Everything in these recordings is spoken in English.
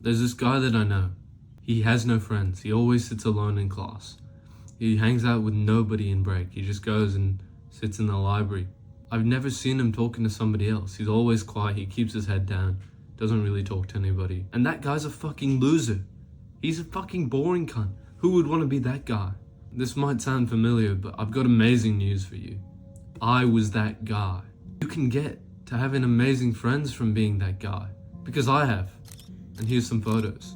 There's this guy that I know. He has no friends. He always sits alone in class. He hangs out with nobody in break. He just goes and sits in the library. I've never seen him talking to somebody else. He's always quiet. He keeps his head down. Doesn't really talk to anybody. And that guy's a fucking loser. He's a fucking boring cunt. Who would want to be that guy? This might sound familiar, but I've got amazing news for you. I was that guy. You can get to having amazing friends from being that guy. Because I have. And here's some photos.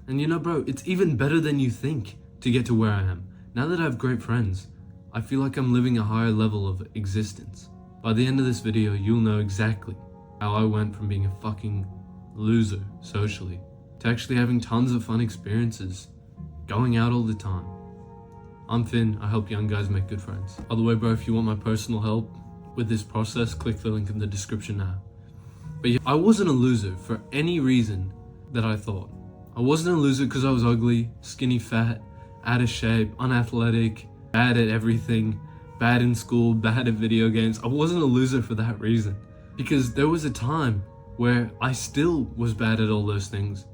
And you know, bro, it's even better than you think to get to where I am. Now that I have great friends, I feel like I'm living a higher level of existence. By the end of this video, you'll know exactly how I went from being a fucking loser socially to actually having tons of fun experiences, going out all the time. I'm Finn, I help young guys make good friends. By the way, bro, if you want my personal help with this process, click the link in the description now. But yeah, I wasn't a loser for any reason that I thought. I wasn't a loser because I was ugly, skinny, fat, out of shape, unathletic, bad at everything, bad in school, bad at video games. I wasn't a loser for that reason. Because there was a time where I still was bad at all those things.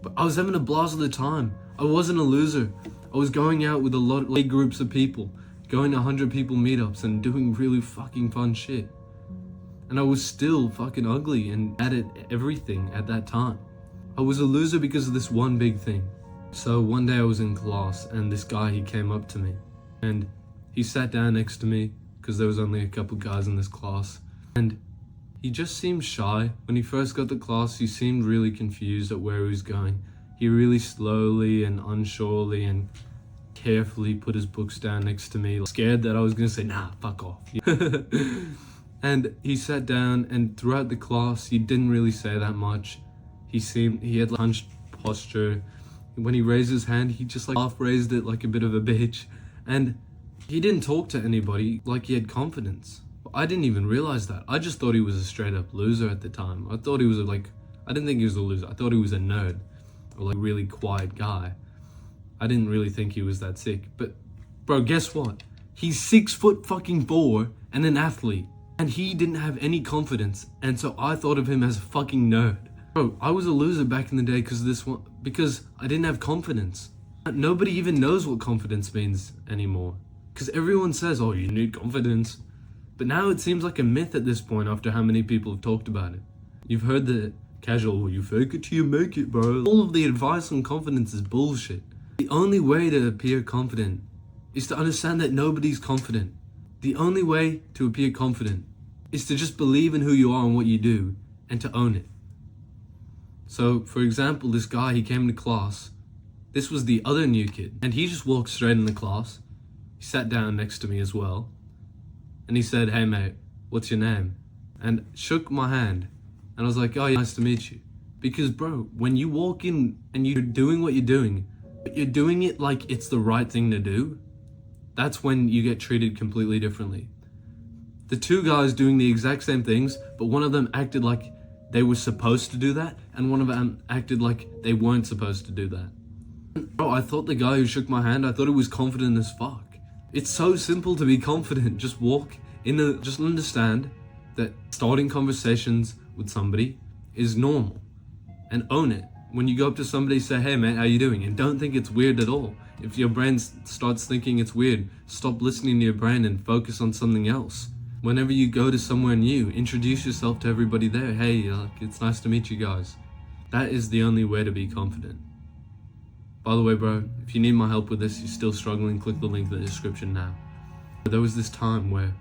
But I was having a blast of the time. I wasn't a loser. I was going out with a lot of big groups of people, going to 100 people meetups and doing really fucking fun shit. And I was still fucking ugly and bad at everything at that time. I was a loser because of this one big thing. So one day I was in class and this guy, he came up to me and he sat down next to me because there was only a couple guys in this class. And he just seemed shy. When he first got to class, he seemed really confused at where he was going. He really slowly and unsurely and carefully put his books down next to me, scared that I was gonna say, nah, fuck off. And he sat down, and throughout the class, he didn't really say that much. He had like hunched posture. When he raised his hand, he just like half raised it like a bit of a bitch. And he didn't talk to anybody like he had confidence. I didn't even realize that. I just thought he was a straight up loser at the time. I thought he was I didn't think he was a loser. I thought he was a nerd or like a really quiet guy. I didn't really think he was that sick. But bro, guess what? He's 6'4" and an athlete. And he didn't have any confidence. And so I thought of him as a fucking nerd. Bro, I was a loser back in the day because I didn't have confidence. Nobody even knows what confidence means anymore. Because everyone says, oh, you need confidence. But now it seems like a myth at this point after how many people have talked about it. You've heard the casual, well, you fake it till you make it, bro. All of the advice on confidence is bullshit. The only way to appear confident is to understand that nobody's confident. The only way to appear confident is to just believe in who you are and what you do and to own it. So, for example, this guy, he came to class. This was the other new kid. And he just walked straight in the class. He sat down next to me as well. And he said, hey mate, what's your name? And shook my hand. And I was like, oh, yeah, nice to meet you. Because bro, when you walk in and you're doing what you're doing, but you're doing it like it's the right thing to do, that's when you get treated completely differently. The two guys doing the exact same things, but one of them acted like they were supposed to do that, and one of them acted like they weren't supposed to do that. Bro, I thought the guy who shook my hand, I thought he was confident as fuck. It's so simple to be confident. Just just understand that starting conversations with somebody is normal and own it. When you go up to somebody, say, hey man, how you doing? And don't think it's weird at all. If your brain starts thinking it's weird, stop listening to your brain and focus on something else. Whenever you go to somewhere new, introduce yourself to everybody there. Hey, it's nice to meet you guys. That is the only way to be confident. By the way, bro, if you need my help with this, you're still struggling, click the link in the description now. There was this time where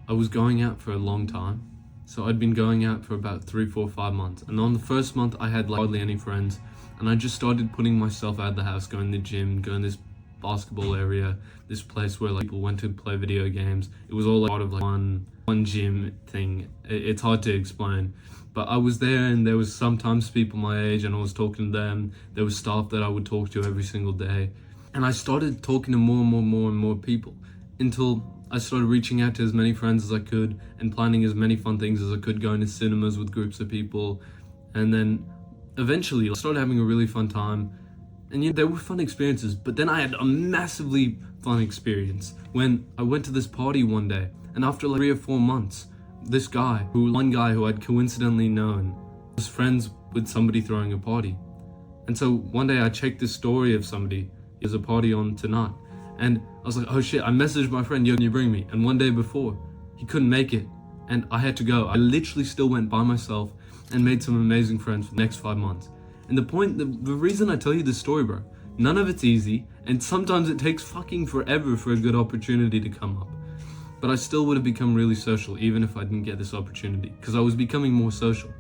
I was going out for a long time. So I'd been going out for about 3, 4, 5 months. And on the first month, I had like hardly any friends. And I just started putting myself out of the house, going to the gym, going to this basketball area, this place where like people went to play video games. It was all like part of like one gym thing. It's hard to explain. But I was there and there was sometimes people my age and I was talking to them. There was staff that I would talk to every single day. And I started talking to more and more people until I started reaching out to as many friends as I could and planning as many fun things as I could, going to cinemas with groups of people. And then eventually I started having a really fun time. And yeah, there were fun experiences, but then I had a massively fun experience when I went to this party one day, and after like 3 or 4 months, one guy who I'd coincidentally known was friends with somebody throwing a party. And so one day I checked this story of somebody. There's a party on tonight. And I was like, oh shit, I messaged my friend, yo, can you bring me? And one day before, he couldn't make it. And I had to go. I literally still went by myself and made some amazing friends for the next 5 months. And the reason I tell you this story, bro, none of it's easy. And sometimes it takes fucking forever for a good opportunity to come up. But I still would have become really social even if I didn't get this opportunity. Because I was becoming more social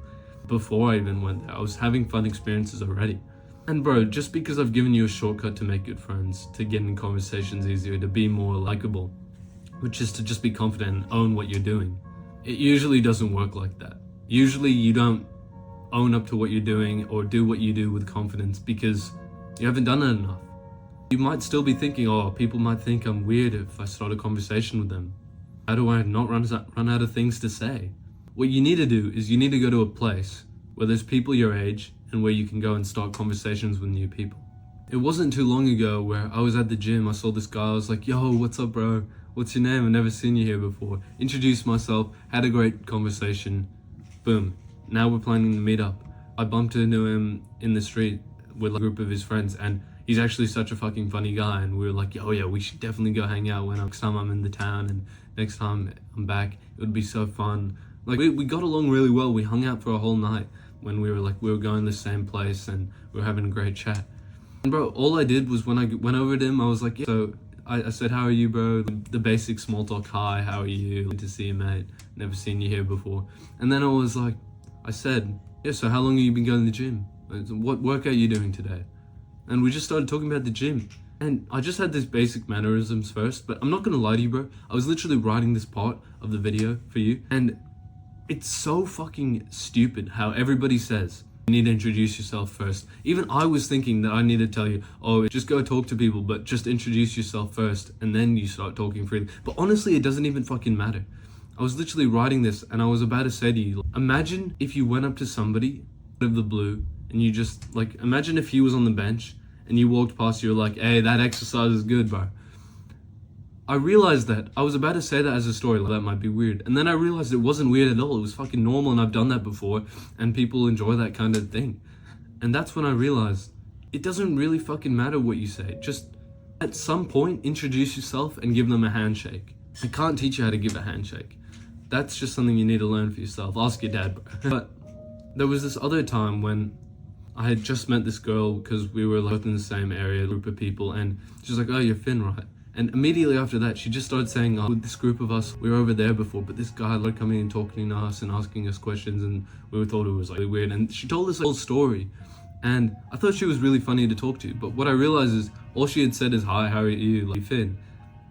before I even went there. I was having fun experiences already. And bro, just because I've given you a shortcut to make good friends, to get in conversations easier, to be more likable, which is to just be confident and own what you're doing, it usually doesn't work like that. Usually you don't own up to what you're doing or do what you do with confidence because you haven't done it enough. You might still be thinking, oh, people might think I'm weird if I start a conversation with them. How do I not run out of things to say? What you need to do is you need to go to a place where there's people your age and where you can go and start conversations with new people. It wasn't too long ago where I was at the gym, I saw this guy, I was like, yo, what's up, bro? What's your name? I've never seen you here before. Introduced myself, had a great conversation, boom. Now we're planning to meet up. I bumped into him in the street with a group of his friends and he's actually such a fucking funny guy and we were like, oh yeah, we should definitely go hang out next time I'm in the town and next time I'm back. It would be so fun. Like we got along really well. We hung out for a whole night when we were going the same place and we were having a great chat. And bro, all I did was when I went over to him, I was like, yeah. So I said, how are you, bro? The basic small talk, hi, how are you? Good to see you, mate. Never seen you here before. And then I said, yeah, so how long have you been going to the gym? What workout are you doing today? And we just started talking about the gym. And I just had these basic mannerisms first, but I'm not gonna lie to you, bro. I was literally writing this part of the video for you, and it's so fucking stupid how everybody says you need to introduce yourself first. Even I was thinking that I need to tell you, oh, just go talk to people, but just introduce yourself first, and then you start talking freely. But honestly, it doesn't even fucking matter. I was literally writing this, and I was about to say to you, imagine if you went up to somebody out of the blue, and you just, imagine if he was on the bench, and you walked past, you're like, hey, that exercise is good, bro. I realized that. I was about to say that as a story, that might be weird. And then I realized it wasn't weird at all. It was fucking normal and I've done that before and people enjoy that kind of thing. And that's when I realized it doesn't really fucking matter what you say. Just at some point, introduce yourself and give them a handshake. I can't teach you how to give a handshake. That's just something you need to learn for yourself. Ask your dad, bro. But there was this other time when I had just met this girl because we were both in the same area, group of people, and she's like, oh, you're Finn, right? And immediately after that, she just started saying, oh, with this group of us, we were over there before, but this guy started coming and talking to us and asking us questions, and we thought it was really weird. And she told us a whole story, and I thought she was really funny to talk to. But what I realized is all she had said is, hi, how are you? Like, Finn.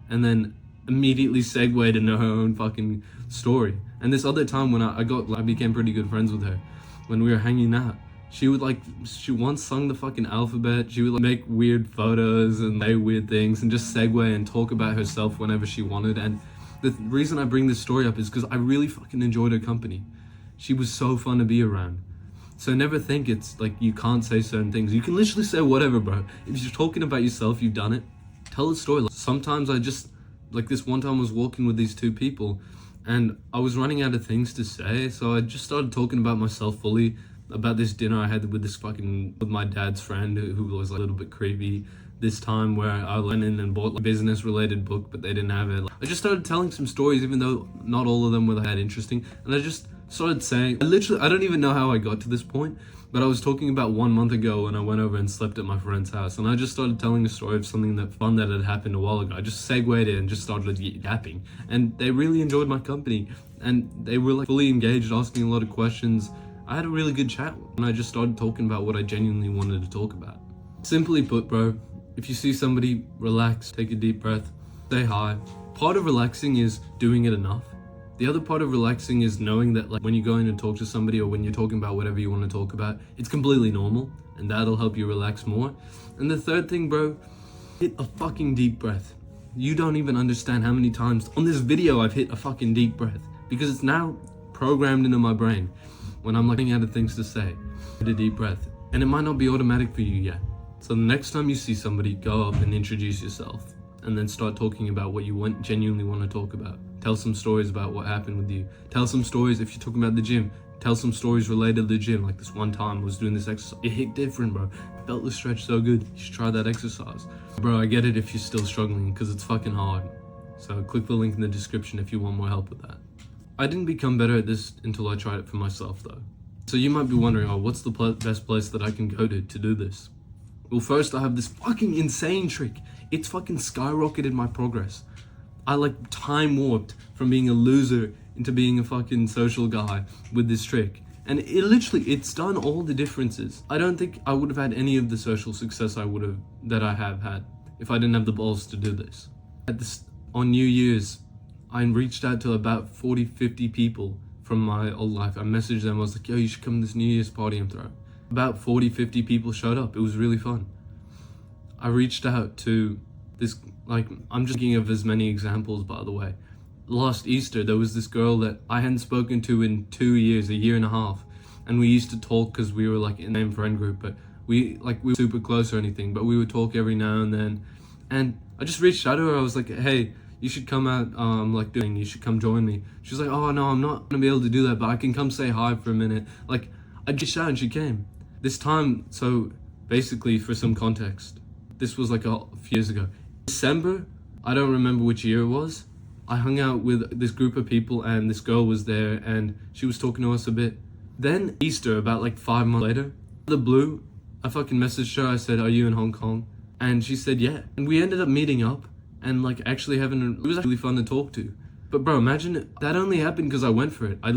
And then immediately segued into her own fucking story. And this other time when I became pretty good friends with her, when we were hanging out, she once sung the fucking alphabet. She would make weird photos and say weird things and just segue and talk about herself whenever she wanted. And the reason I bring this story up is because I really fucking enjoyed her company. She was so fun to be around. So never think it's like you can't say certain things. You can literally say whatever, bro. If you're talking about yourself, you've done it. Tell a story. Sometimes this one time I was walking with these two people and I was running out of things to say. So I just started talking about myself fully. About this dinner I had with my dad's friend who was a little bit creepy. This time where I went in and bought a business related book, but they didn't have it. I just started telling some stories, even though not all of them were that interesting. And I just started saying, I don't even know how I got to this point, but I was talking about 1 month ago when I went over and slept at my friend's house. And I just started telling the story of something fun that had happened a while ago. I just segued it and just started yapping. And they really enjoyed my company. And they were fully engaged, asking a lot of questions. I had a really good chat and I just started talking about what I genuinely wanted to talk about. Simply put, bro, if you see somebody, relax, take a deep breath, say hi. Part of relaxing is doing it enough. The other part of relaxing is knowing that when you go in and talk to somebody or when you're talking about whatever you want to talk about, it's completely normal and that'll help you relax more. And the third thing, bro, hit a fucking deep breath. You don't even understand how many times on this video I've hit a fucking deep breath because it's now programmed into my brain. When I'm running out of things to say, hit a deep breath. And it might not be automatic for you yet. So the next time you see somebody, go up and introduce yourself and then start talking about what you genuinely want to talk about. Tell some stories about what happened with you. Tell some stories if you're talking about the gym. tell some stories related to the gym. Like this one time I was doing this exercise. It hit different, bro. Felt the stretch so good. You should try that exercise. Bro, I get it if you're still struggling because it's fucking hard. So click the link in the description if you want more help with that. I didn't become better at this until I tried it for myself though. So you might be wondering, oh, what's the best place that I can go to do this? Well, first I have this fucking insane trick. It's fucking skyrocketed my progress. I like time warped from being a loser into being a fucking social guy with this trick. And it's done all the differences. I don't think I would have had any of the social success that I have had if I didn't have the balls to do this. On New Year's, I reached out to about 40, 50 people from my old life. I messaged them, I was like, yo, you should come to this New Year's party I'm throwing. About 40, 50 people showed up. It was really fun. I reached out to this, I'm just thinking of as many examples, by the way. Last Easter, there was this girl that I hadn't spoken to in 2 years, a year and a half. And we used to talk because we were like in the same friend group, but we were super close or anything, but we would talk every now and then. And I just reached out to her. I was like, hey, you should come out, you should come join me. She's like, oh no, I'm not gonna be able to do that, but I can come say hi for a minute. Like, I just shouted and she came. This time, so basically for some context, this was like a few years ago. December, I don't remember which year it was. I hung out with this group of people and this girl was there and she was talking to us a bit. Then Easter, about like 5 months later, out of the blue, I fucking messaged her. I said, are you in Hong Kong? And she said, yeah. And we ended up meeting up and like actually it was actually fun to talk to. But bro, imagine that only happened because I went for it. I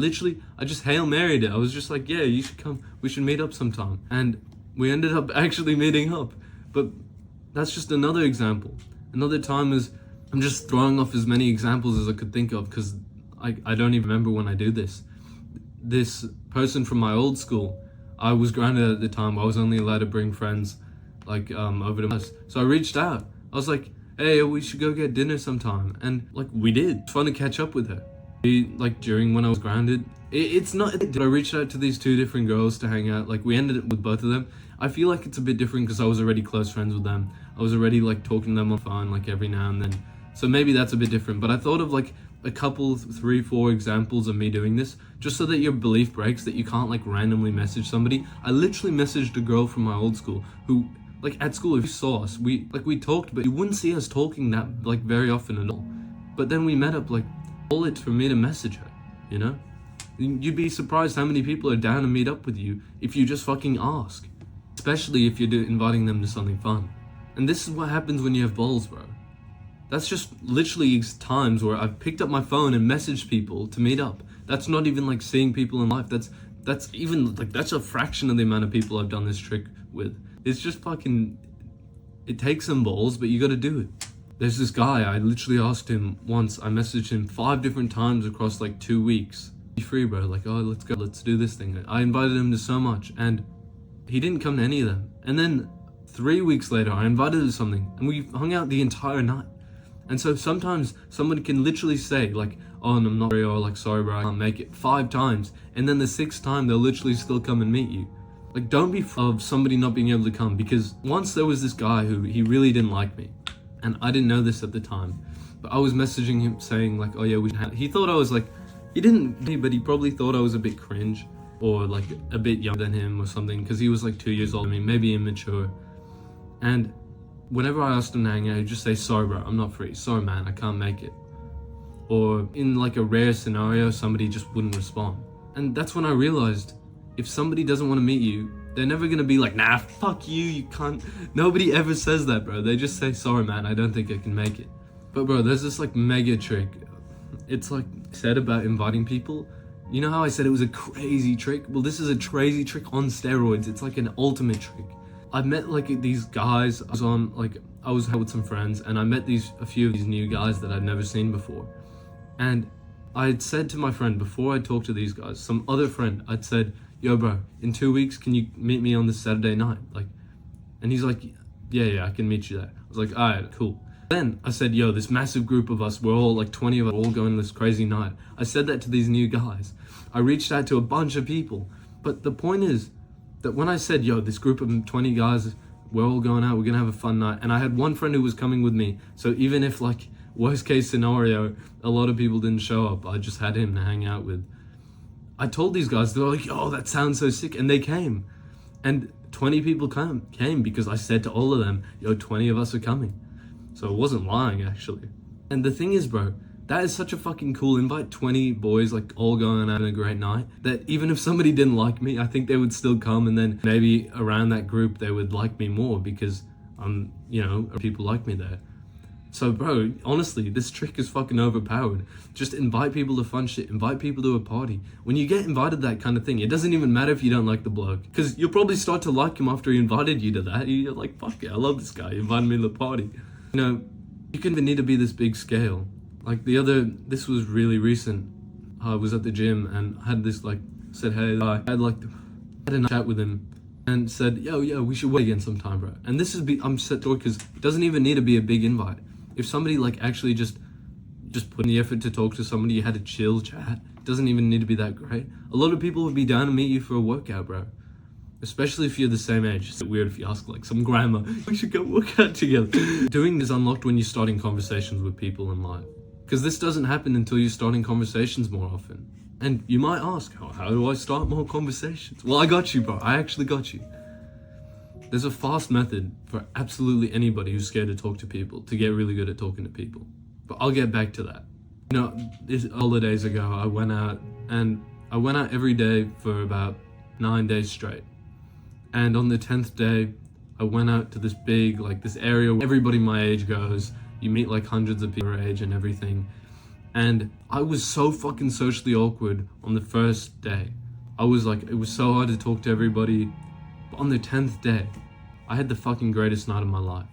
just Hail Married it. I was just like, yeah, you should come. We should meet up sometime. And we ended up actually meeting up. But that's just another example. Another time is, I'm just throwing off as many examples as I could think of because I don't even remember when I do this. This person from my old school, I was grounded at the time. I was only allowed to bring friends over to my house. So I reached out. I was like, hey, we should go get dinner sometime. And like we did. It's fun to catch up with her. During when I was grounded, it's not, I reached out to these 2 different girls to hang out. Like we ended up with both of them. I feel like it's a bit different because I was already close friends with them. I was already like talking to them on the phone like every now and then. So maybe that's a bit different. But I thought of like a couple, 3, 4 examples of me doing this just so that your belief breaks that you can't like randomly message somebody. I literally messaged a girl from my old school who, like at school, if you saw us, we talked, but you wouldn't see us talking that like very often at all. But then we met up, like all it's for me to message her, you know? You'd be surprised how many people are down to meet up with you if you just fucking ask. Especially if you're inviting them to something fun. And this is what happens when you have balls, bro. That's just literally times where I've picked up my phone and messaged people to meet up. That's not even like seeing people in life. That's even like, that's a fraction of the amount of people I've done this trick with. It's just fucking, it takes some balls, but you gotta do it. There's this guy, I literally asked him once, I messaged him 5 different times across like 2 weeks. Be free, bro, like, oh, let's go, let's do this thing. I invited him to so much and he didn't come to any of them. And then 3 weeks later, I invited him to something and we hung out the entire night. And so sometimes someone can literally say like, oh, I'm not free, or like, sorry bro, I can't make it 5 times. And then the 6th time, they'll literally still come and meet you. Like, don't be of somebody not being able to come, because once there was this guy who, he really didn't like me. And I didn't know this at the time, but I was messaging him saying like, oh yeah, he thought I was like, he didn't, but he probably thought I was a bit cringe or like a bit younger than him or something, because he was like 2 years older than me, maybe immature. And whenever I asked him to hang out, he'd just say, sorry bro, I'm not free. Sorry man, I can't make it. Or in like a rare scenario, somebody just wouldn't respond. And that's when I realized, if somebody doesn't want to meet you, they're never gonna be like, nah, fuck you, you can't. Nobody ever says that, bro. They just say, sorry man, I don't think I can make it. But bro, there's this like mega trick. It's like said about inviting people. You know how I said it was a crazy trick? Well, this is a crazy trick on steroids. It's like an ultimate trick. I met like these guys. I was out with some friends and I met a few of these new guys that I'd never seen before. And I had said to my friend before I talked to these guys, some other friend, I'd said, yo bro, in 2 weeks, can you meet me on this Saturday night? And he's like, yeah, I can meet you there. I was like, all right, cool. Then I said, yo, this massive group of us, we're all like 20 of us, all going this crazy night. I said that to these new guys. I reached out to a bunch of people. But the point is that when I said, yo, this group of 20 guys, we're all going out, we're gonna have a fun night. And I had one friend who was coming with me. So even if like worst case scenario, a lot of people didn't show up, I just had him to hang out with. I told these guys, they're like, oh, that sounds so sick. And they came. And 20 people came because I said to all of them, yo, 20 of us are coming. So I wasn't lying, actually. And the thing is, bro, that is such a fucking cool invite. 20 boys, like, all going out on a great night, that even if somebody didn't like me, I think they would still come. And then maybe around that group, they would like me more because, people like me there. So, bro, honestly, this trick is fucking overpowered. Just invite people to fun shit. Invite people to a party. When you get invited to that kind of thing, it doesn't even matter if you don't like the bloke. Because you'll probably start to like him after he invited you to that. You're like, fuck it, I love this guy. He invited me to the party. You can even need to be this big scale. Like this was really recent. I was at the gym and I had this, said, hey, I had a chat with him. And said, yo, we should work again sometime, bro. And this is, I'm set to it because it doesn't even need to be a big invite. If somebody actually just put in the effort to talk to somebody, you had a chill chat, it doesn't even need to be that great. A lot of people would be down to meet you for a workout, bro. Especially if you're the same age. It's weird if you ask some grandma, we should go work out together. Doing this unlocked when you're starting conversations with people in life. Because this doesn't happen until you're starting conversations more often. And you might ask, how do I start more conversations? Well, I got you, bro. I actually got you. There's a fast method for absolutely anybody who's scared to talk to people to get really good at talking to people. But I'll get back to that. This holidays ago, I went out every day for about 9 days straight. And on the 10th day, I went out to this big, this area where everybody my age goes. You meet hundreds of people our age and everything. And I was so fucking socially awkward on the first day. It was so hard to talk to everybody. But on the 10th day, I had the fucking greatest night of my life.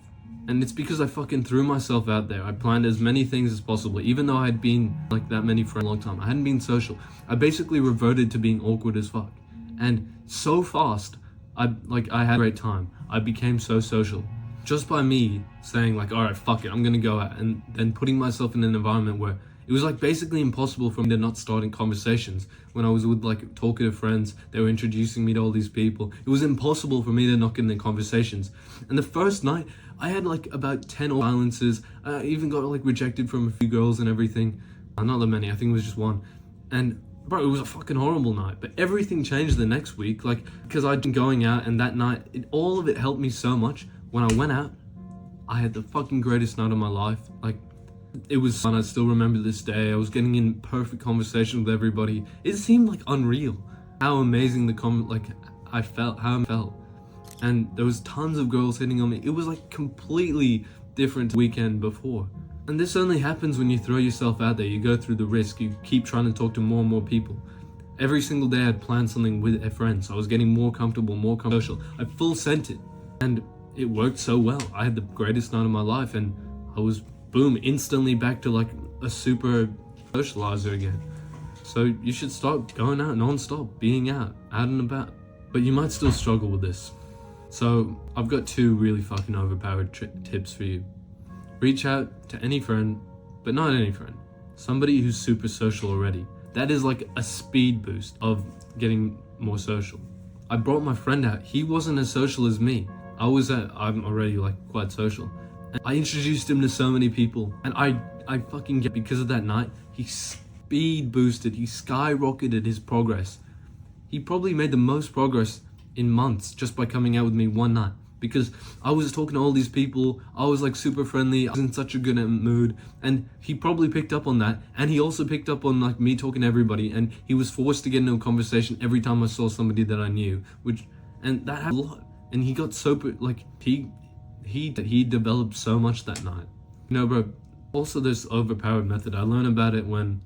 And it's because I fucking threw myself out there. I planned as many things as possible. Even though I had been that many for a long time, I hadn't been social. I basically reverted to being awkward as fuck. And so fast, I had a great time. I became so social. Just by me saying all right, fuck it, I'm gonna go out. And then putting myself in an environment where it was basically impossible for me to not start in conversations. When I was with talkative friends, they were introducing me to all these people. It was impossible for me to not get in conversations. And the first night, I had about 10 silences. I even got rejected from a few girls and everything. Not that many, I think it was just one. And bro, it was a fucking horrible night. But everything changed the next week, because I'd been going out, and that night, all of it helped me so much. When I went out, I had the fucking greatest night of my life. It was fun. I still remember this day. I was getting in perfect conversation with everybody. It seemed unreal how amazing I felt, how I felt. And there was tons of girls hitting on me. It was completely different weekend before. And this only happens when you throw yourself out there. You go through the risk. You keep trying to talk to more and more people. Every single day I'd planned something with a friend. So I was getting more comfortable, more social. I full sent it. And it worked so well. I had the greatest night of my life. And I was boom, instantly back to a super socializer again. So you should start going out non-stop, being out and about. But you might still struggle with this. So I've got 2 really fucking overpowered tips for you. Reach out to any friend, but not any friend. Somebody who's super social already. That is a speed boost of getting more social. I brought my friend out. He wasn't as social as me. I'm already quite social. And I introduced him to so many people, and I fucking get, because of that night, he speed boosted, he skyrocketed his progress. He probably made the most progress in months just by coming out with me one night, because I was talking to all these people, I was super friendly, I was in such a good mood, and he probably picked up on that, and he also picked up on me talking to everybody, and he was forced to get into a conversation every time I saw somebody that I knew, and that had a lot, and he got so, he developed so much that night. Bro, also this overpowered method, I learned about it when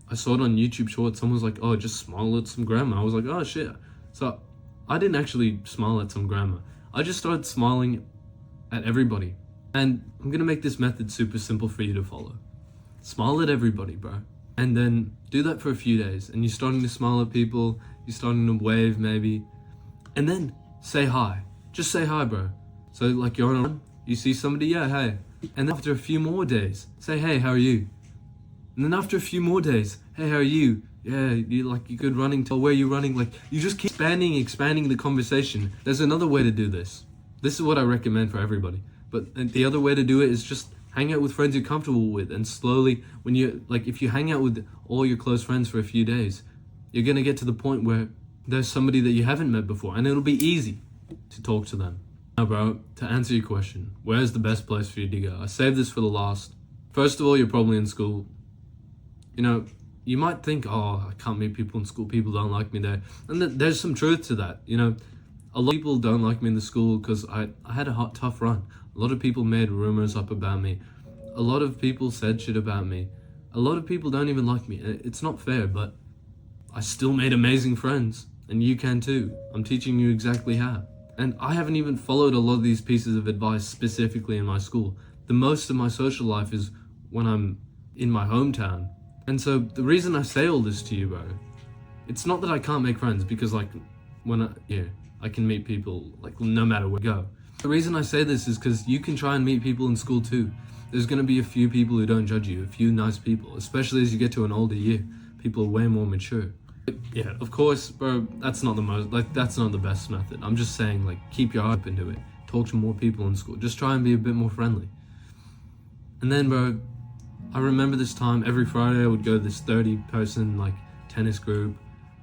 I saw it on YouTube Shorts. Someone was like, oh, just smile at some grandma. I was like, oh shit. So I didn't actually smile at some grandma. I just started smiling at everybody. And I'm gonna make this method super simple for you to follow. Smile at everybody, bro. And then do that for a few days. And you're starting to smile at people, you're starting to wave maybe. And then say hi. Just say hi, bro. So you're on a run, you see somebody, yeah, hey. And then after a few more days, say, hey, how are you? And then after a few more days, hey, how are you? Yeah, you're good running, to where you're running. You just keep expanding the conversation. There's another way to do this. This is what I recommend for everybody. But the other way to do it is just hang out with friends you're comfortable with, and slowly, when you if you hang out with all your close friends for a few days, you're gonna get to the point where there's somebody that you haven't met before, and it'll be easy to talk to them. Now, bro, to answer your question, where's the best place for you to go? I saved this for the last. First of all, you're probably in school. You know, you might think, oh, I can't meet people in school, people don't like me there. And there's some truth to that. You know, a lot of people don't like me in the school because I had a tough run. A lot of people made rumors up about me. A lot of people said shit about me. A lot of people don't even like me. It's not fair, but I still made amazing friends. And you can too. I'm teaching you exactly how. And I haven't even followed a lot of these pieces of advice specifically in my school. The most of my social life is when I'm in my hometown. And so the reason I say all this to you, bro, it's not that I can't make friends, because like I can meet people like no matter where I go. The reason I say this is because you can try and meet people in school too. There's going to be a few people who don't judge you, a few nice people, especially as you get to an older year. People are way more mature. But yeah, of course, bro, that's not the best method. I'm just saying, like, keep your eye open to it. Talk to more people in school. Just try and be a bit more friendly. And then, bro, I remember this time, every Friday I would go to this 30-person, like, tennis group,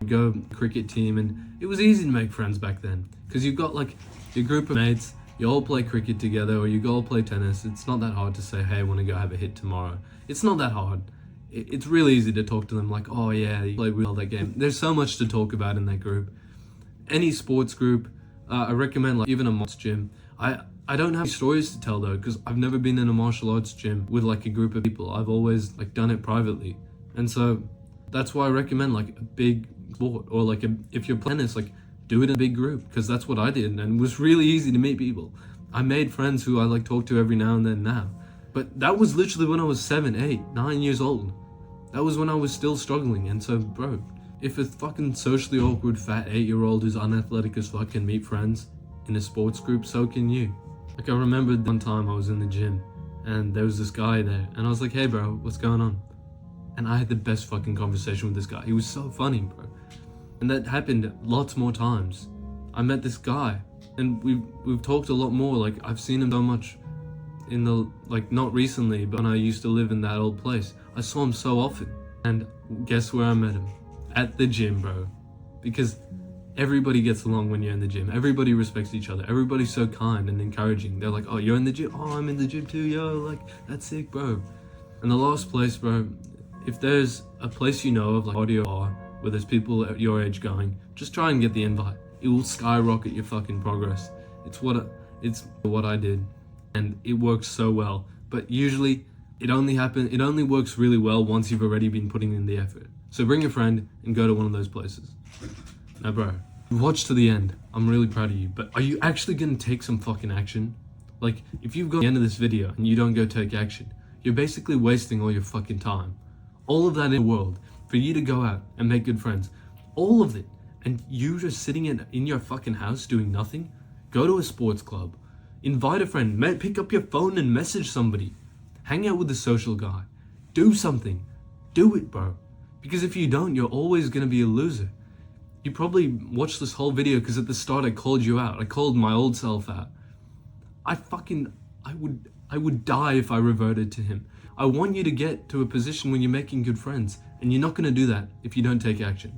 go cricket team, and it was easy to make friends back then. Because you've got, like, your group of mates, you all play cricket together, or you all play tennis. It's not that hard to say, hey, I want to go have a hit tomorrow. It's not that hard. It's really easy to talk to them like, oh yeah, you played well that game. There's so much to talk about in that group. Any sports group, I recommend, like, even a martial gym. I don't have stories to tell though, because I've never been in a martial arts gym with like a group of people. I've always like done it privately. And so that's why I recommend like a big sport, or like if you're playing tennis, like do it in a big group, because that's what I did, and it was really easy to meet people. I made friends who I like talk to every now and then now. But that was literally when I was 7, 8, 9 years old. That was when I was still struggling. And so, bro, if a fucking socially awkward fat 8-year-old who's unathletic as fuck can meet friends in a sports group, so can you. Like, I remember one time I was in the gym and there was this guy there, and I was like, hey bro, what's going on? And I had the best fucking conversation with this guy. He was so funny, bro. And that happened lots more times. I met this guy and we've talked a lot more. Like, I've seen him so much in the, like, not recently, but when I used to live in that old place, I saw him so often. And guess where I met him? At the gym, bro. Because everybody gets along when you're in the gym. Everybody respects each other. Everybody's so kind and encouraging. They're like, oh, you're in the gym? Oh, I'm in the gym too, yo. Like, that's sick, bro. And the last place, bro, if there's a place you know of, like audio bar, where there's people at your age going, just try and get the invite. It will skyrocket your fucking progress. It's what I did. And it works so well. But usually it only works really well once you've already been putting in the effort. So bring a friend and go to one of those places. Now, bro, you watched to the end. I'm really proud of you. But are you actually gonna take some fucking action? Like, if you've got to the end of this video and you don't go take action, you're basically wasting all your fucking time. All of that in the world for you to go out and make good friends. All of it. And you just sitting in your fucking house doing nothing? Go to a sports club. Invite a friend. Pick up your phone and message somebody. Hang out with a social guy. Do something. Do it, bro. Because if you don't, you're always gonna be a loser. You probably watched this whole video because at the start I called you out. I called my old self out. I would die if I reverted to him. I want you to get to a position when you're making good friends, and you're not gonna do that if you don't take action.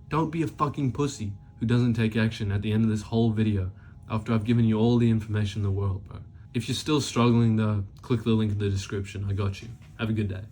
Don't be a fucking pussy who doesn't take action at the end of this whole video after I've given you all the information in the world, bro. If you're still struggling though, click the link in the description. I got you. Have a good day.